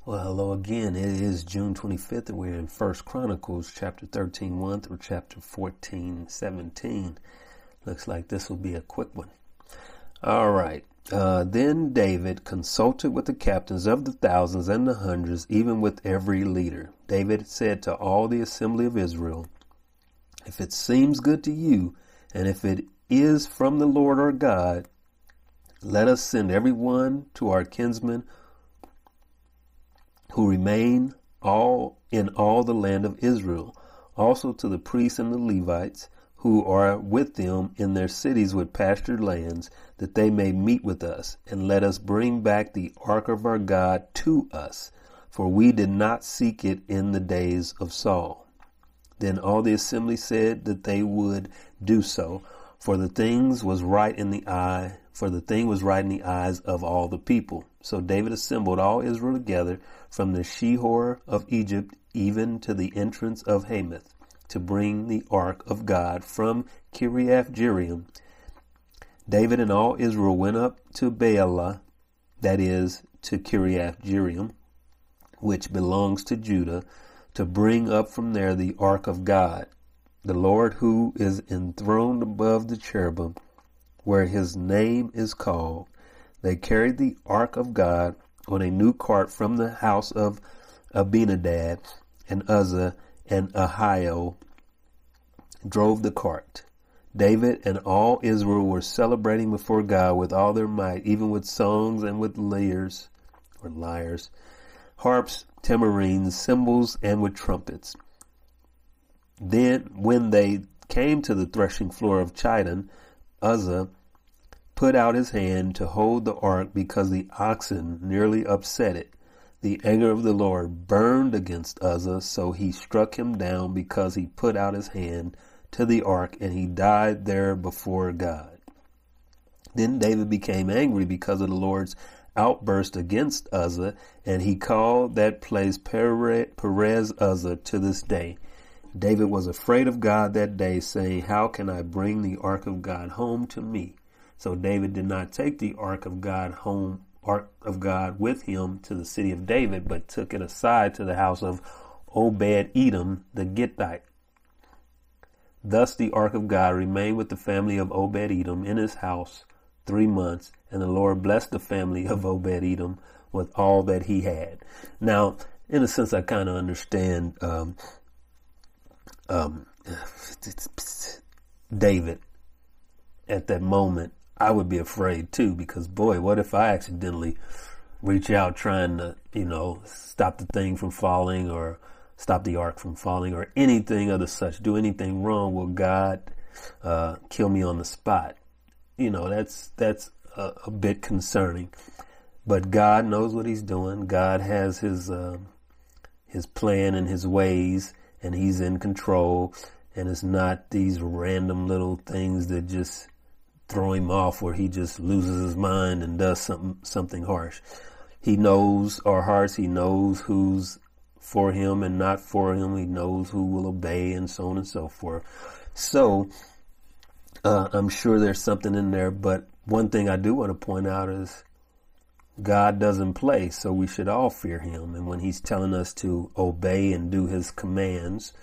Well, hello again. It is June 25th, and we're in First Chronicles, chapter 13, 1 through chapter 14, 17. Looks like this will be a quick one. All right. Then David consulted with the captains of the thousands and the hundreds, even with every leader. David said to all the assembly of Israel, "If it seems good to you, and if it is from the Lord our God, let us send every one to our kinsmen who remain in all the land of Israel, also to the priests and the Levites who are with them in their cities with pastured lands, that they may meet with us, and let us bring back the ark of our God to us, for we did not seek it in the days of Saul." Then all the assembly said that they would do so, for the thing was right in the eyes of all the people. So David assembled all Israel together from the Shihor of Egypt even to the entrance of Hamath, to bring the ark of God from Kiriath Jearim. David and all Israel went up to Baalah, that is, to Kiriath Jearim, which belongs to Judah, to bring up from there the ark of God, the Lord who is enthroned above the cherubim, where his name is called. They carried the ark of God on a new cart from the house of Abinadab, and Uzzah and Ahio drove the cart. David and all Israel were celebrating before God with all their might, even with songs and with lyres, harps, tamarines, cymbals, and with trumpets. Then, when they came to the threshing floor of Chidon, Uzzah put out his hand to hold the ark because the oxen nearly upset it. The anger of the Lord burned against Uzzah, so he struck him down because he put out his hand to the ark, and he died there before God. Then David became angry because of the Lord's outburst against Uzzah, and he called that place Perez Uzzah to this day. David was afraid of God that day, saying, "How can I bring the ark of God home to me?" So David did not take the ark of God with him to the city of David, but took it aside to the house of Obed-Edom the Gittite. Thus the ark of God remained with the family of Obed-Edom in his house 3 months, and the Lord blessed the family of Obed-Edom with all that he had. Now, in a sense, I kind of understand David at that moment. I would be afraid too, because boy, what if I accidentally reach out trying to, stop the thing from falling, or stop the ark from falling, or anything other such, do anything wrong? Will God kill me on the spot? That's a bit concerning. But God knows what he's doing. God has his plan and his ways, and he's in control, and it's not these random little things that just throw him off, where he just loses his mind and does something harsh. He knows our hearts. He knows who's for him and not for him. He knows who will obey, and so on and so forth. So I'm sure there's something in there, but one thing I do want to point out is God doesn't play, so we should all fear him. And when he's telling us to obey and do his commands,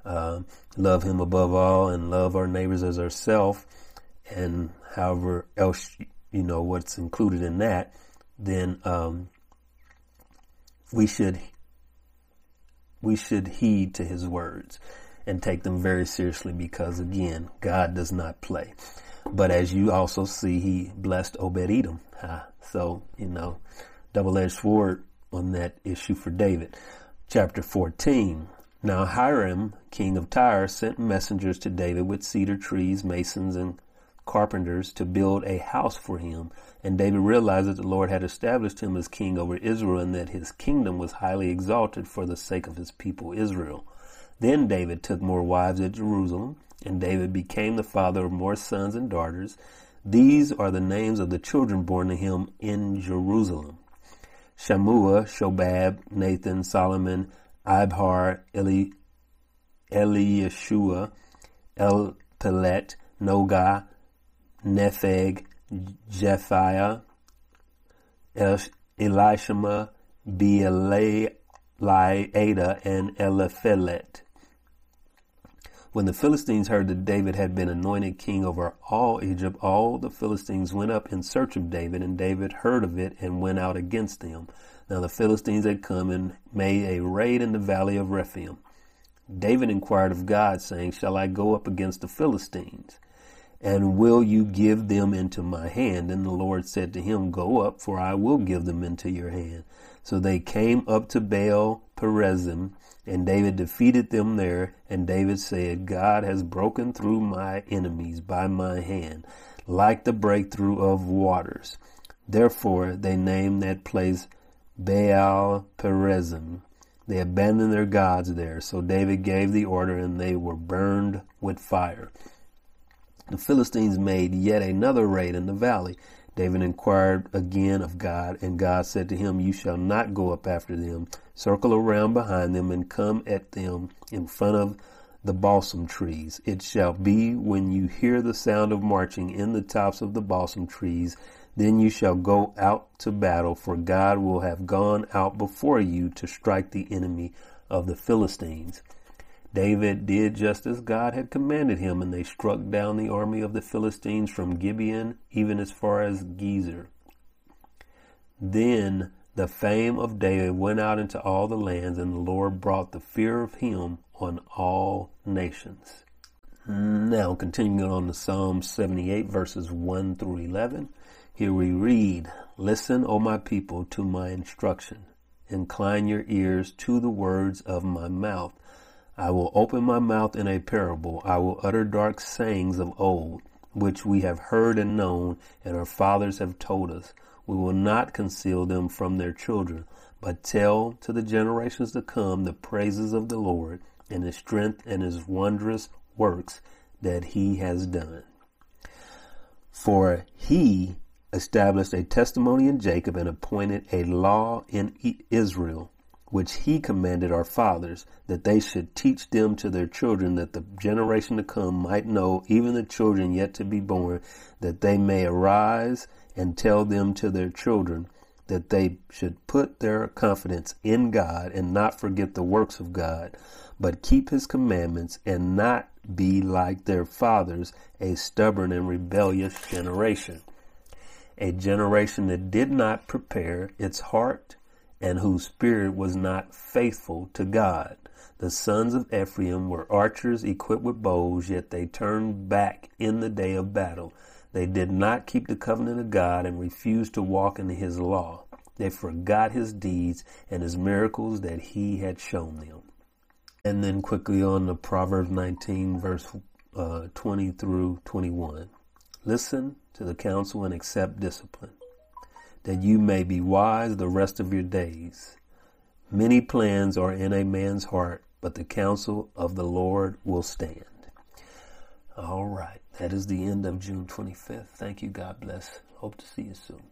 love him above all and love our neighbors as ourselves, and however else, what's included in that, then we should heed to his words and take them very seriously, because again, God does not play. But as you also see, he blessed Obed-Edom. So, double-edged sword on that issue for David. Chapter 14. Now Hiram, king of Tyre, sent messengers to David with cedar trees, masons, and carpenters to build a house for him. And David realized that the Lord had established him as king over Israel, and that his kingdom was highly exalted for the sake of his people Israel. Then David took more wives at Jerusalem, and David became the father of more sons and daughters. These are the names of the children born to him in Jerusalem: Shammua, Shobab, Nathan, Solomon, Ibhar, Eliashua, Elpelet, Nogah, Nepheg, Japhiah, Elishama, Beeliada, and Eliphelet. When the Philistines heard that David had been anointed king over all Egypt, all the Philistines went up in search of David, and David heard of it and went out against them. Now the Philistines had come and made a raid in the valley of Rephaim. David inquired of God, saying, Shall I go up against the Philistines? And will you give them into my hand? And the Lord said to him, Go up, for I will give them into your hand. So they came up to Baal Perazim, and David defeated them there. And David said, God has broken through my enemies by my hand, like the breakthrough of waters. Therefore they named that place Baal Perazim. They abandoned their gods there. So David gave the order, and they were burned with fire. The Philistines made yet another raid in the valley. David inquired again of God, and God said to him, You shall not go up after them. Circle around behind them and come at them in front of the balsam trees. It shall be when you hear the sound of marching in the tops of the balsam trees, then you shall go out to battle, for God will have gone out before you to strike the enemy of the Philistines. David did just as God had commanded him, and they struck down the army of the Philistines from Gibeon even as far as Gezer. Then the fame of David went out into all the lands, and the Lord brought the fear of him on all nations. Now, continuing on to Psalm 78, verses 1 through 11. Here we read, Listen, O my people, to my instruction. Incline your ears to the words of my mouth. I will open my mouth in a parable. I will utter dark sayings of old, which we have heard and known, and our fathers have told us. We will not conceal them from their children, but tell to the generations to come the praises of the Lord and his strength and his wondrous works that he has done. For he established a testimony in Jacob and appointed a law in Israel, which he commanded our fathers, that they should teach them to their children, that the generation to come might know, even the children yet to be born, that they may arise and tell them to their children, that they should put their confidence in God and not forget the works of God, but keep his commandments and not be like their fathers, a stubborn and rebellious generation, a generation that did not prepare its heart and whose spirit was not faithful to God. The sons of Ephraim were archers equipped with bows, yet they turned back in the day of battle. They did not keep the covenant of God and refused to walk in his law. They forgot his deeds and his miracles that he had shown them. And then quickly on to Proverbs 19, verse 20 through 21. Listen to the counsel and accept discipline, that you may be wise the rest of your days. Many plans are in a man's heart, but the counsel of the Lord will stand. All right. That is the end of June 25th. Thank you. God bless. Hope to see you soon.